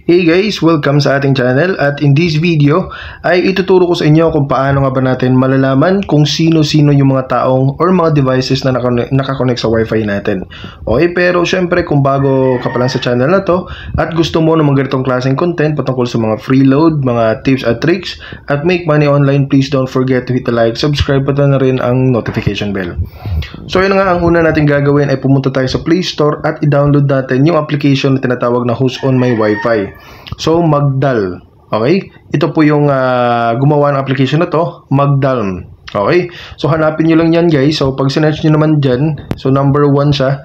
Hey guys, welcome sa ating channel at in this video ay ituturo ko sa inyo kung paano nga ba natin malalaman kung sino-sino yung mga taong or mga devices na nakakonect sa wifi natin. Okay, pero syempre kung bago ka pa lang sa channel na to at gusto mo ng mga ganitong klaseng content patungkol sa mga freeload, mga tips at tricks at make money online, please don't forget to hit the like, subscribe button na rin ang notification bell. So yun nga, ang una natin gagawin ay pumunta tayo sa Play Store at i-download natin yung application na tinatawag na Who's on My Wi-Fi. So, Magdal. Okay? Ito po yung gumawa ng application na to, Magdal. Okay? So, hanapin nyo lang yan guys. So, pag sinerch nyo naman dyan, so number 1 siya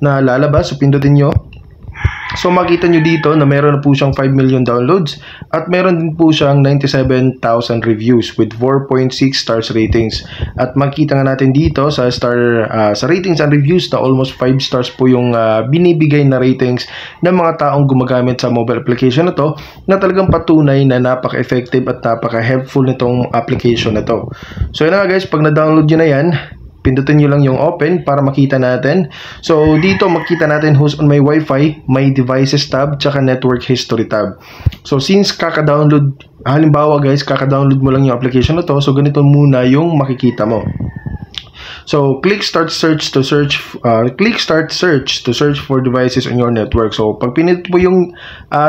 na lalabas. So, pindutin nyo. So, makita nyo dito na meron na po siyang 5 million downloads at meron din po siyang 97,000 reviews with 4.6 stars ratings. At makita nga natin dito sa sa ratings and reviews na almost 5 stars po yung binibigay na ratings ng mga taong gumagamit sa mobile application na to, na talagang patunay na napaka-effective at napaka-helpful nitong application na to. So, yun nga guys, pag na-download nyo na yan, pindutin nyo lang yung open para makita natin. So, dito makita natin Who's on My Wi-Fi, My Devices tab, tsaka Network History tab. So, since kaka-download, halimbawa guys, kaka-download mo lang yung application na to, so ganito muna yung makikita mo. So, click Start Search to search for devices on your network. So, pag pinindot mo yung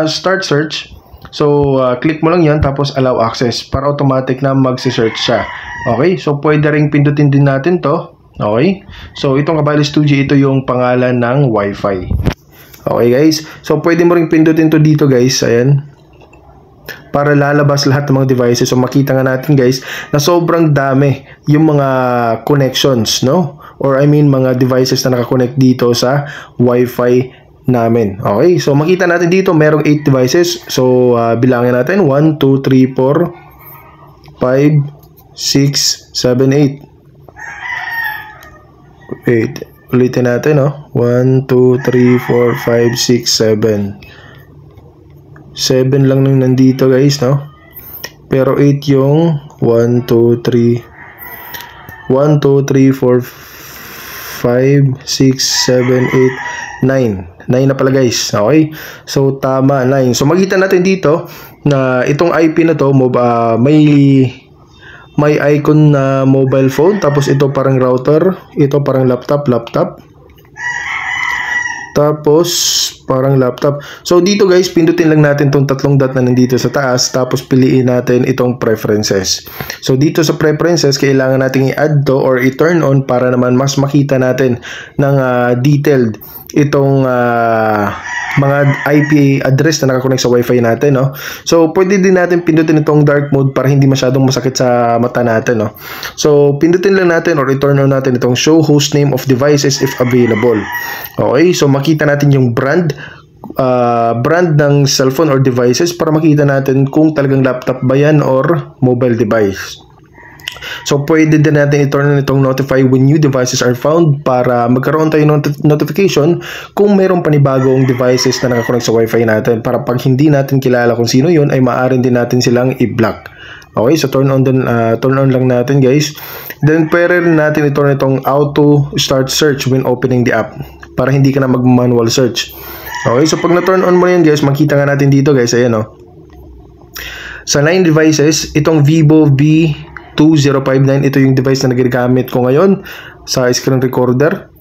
Start Search, so, click mo lang yan, tapos allow access para automatic na magsi-search siya. Okay, so pwede ring pindutin din natin to. Okay, so itong Caballes 2G, ito yung pangalan ng Wi-Fi. Okay guys, so pwede mo ring pindutin to dito guys, ayan, para lalabas lahat ng mga devices. So makita nga natin guys na sobrang dami yung mga connections, no? Or I mean mga devices na nakakonect dito sa Wi-Fi namin. Okay, so makita natin dito merong 8 devices. So bilangin natin 1, 2, 3, 4, 5, 6, 7, 8. Wait, ulitin natin, no? 1, 2, 3, 4, 5, 6, 7. 7 lang nung nandito, guys, no? Pero 8 yung 1, 2, 3. 1, 2, 3, 4, 5, 6, 7, 8, 9. 9 na pala, guys. Okay? So, tama, 9. So, makita natin dito na itong IP na to, may icon na mobile phone, tapos ito parang router, ito parang laptop, tapos parang laptop. So dito guys, pindutin lang natin tong tatlong dot na nandito sa taas, tapos piliin natin itong preferences. So dito sa preferences, kailangan nating i-add to or i-turn on para naman mas makita natin ng detailed itong mga IP address na nakakonect sa Wi-Fi natin, no? So, pwede din natin pindutin itong dark mode para hindi masyadong masakit sa mata natin, no? So, pindutin lang natin or i-turn on natin itong show host name of devices if available. Okay? So, makita natin yung brand ng cellphone or devices para makita natin kung talagang laptop ba yan or mobile device. So, pwede din natin i-turn on itong notify when new devices are found para magkaroon tayo ng notification kung mayroong panibagong devices na nakakonect sa Wi-Fi natin, para pag hindi natin kilala kung sino yun, ay maaari din natin silang i-block. Okay, so turn on lang natin guys. Then, pwede rin natin i-turn itong auto start search when opening the app para hindi ka na mag-manual search. Okay, so pag na-turn on mo yan guys, makita nga natin dito guys, ayan o. Sa 9 devices, itong Vivo V2059, ito yung device na nagagamit ko ngayon sa screen recorder.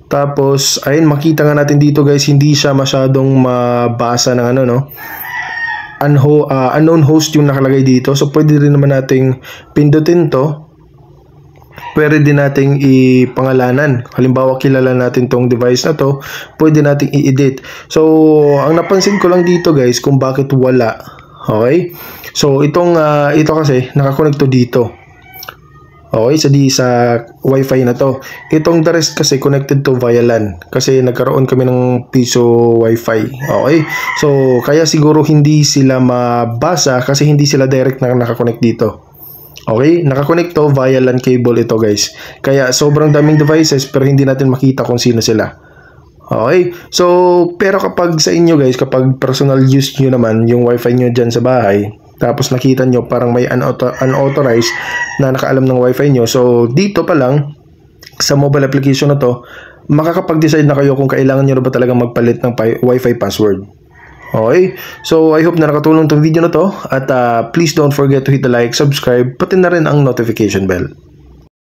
Tapos, ayun, makita nga natin dito guys, hindi siya masyadong mabasa ng ano, no? Unknown host yung nakalagay dito. So, pwede rin naman nating pindutin to. Pwede din nating ipangalanan. Halimbawa, kilala natin tong device na to, pwede nating i-edit. So, ang napansin ko lang dito guys, kung bakit wala. Okay? So, ito kasi, nakakonect to dito. Okay, sa Wi-Fi na to. Itong the rest kasi connected to via LAN. Kasi nagkaroon kami ng piso Wi-Fi. Okay? So, kaya siguro hindi sila mabasa kasi hindi sila direct na nakakonect dito. Okay? Nakakonect to via LAN cable ito guys. Kaya sobrang daming devices pero hindi natin makita kung sino sila. Okay? So, pero kapag sa inyo guys, kapag personal use nyo naman yung Wi-Fi nyo dyan sa bahay, tapos nakita nyo parang may unauthorized na nakaalam ng Wi-Fi nyo, so dito pa lang sa mobile application na to, makakapag-decide na kayo kung kailangan nyo na ba talagang magpalit ng Wi-Fi password. Okay? So, I hope na nakatulong tong video na to. At please don't forget to hit the like, subscribe, pati na rin ang notification bell.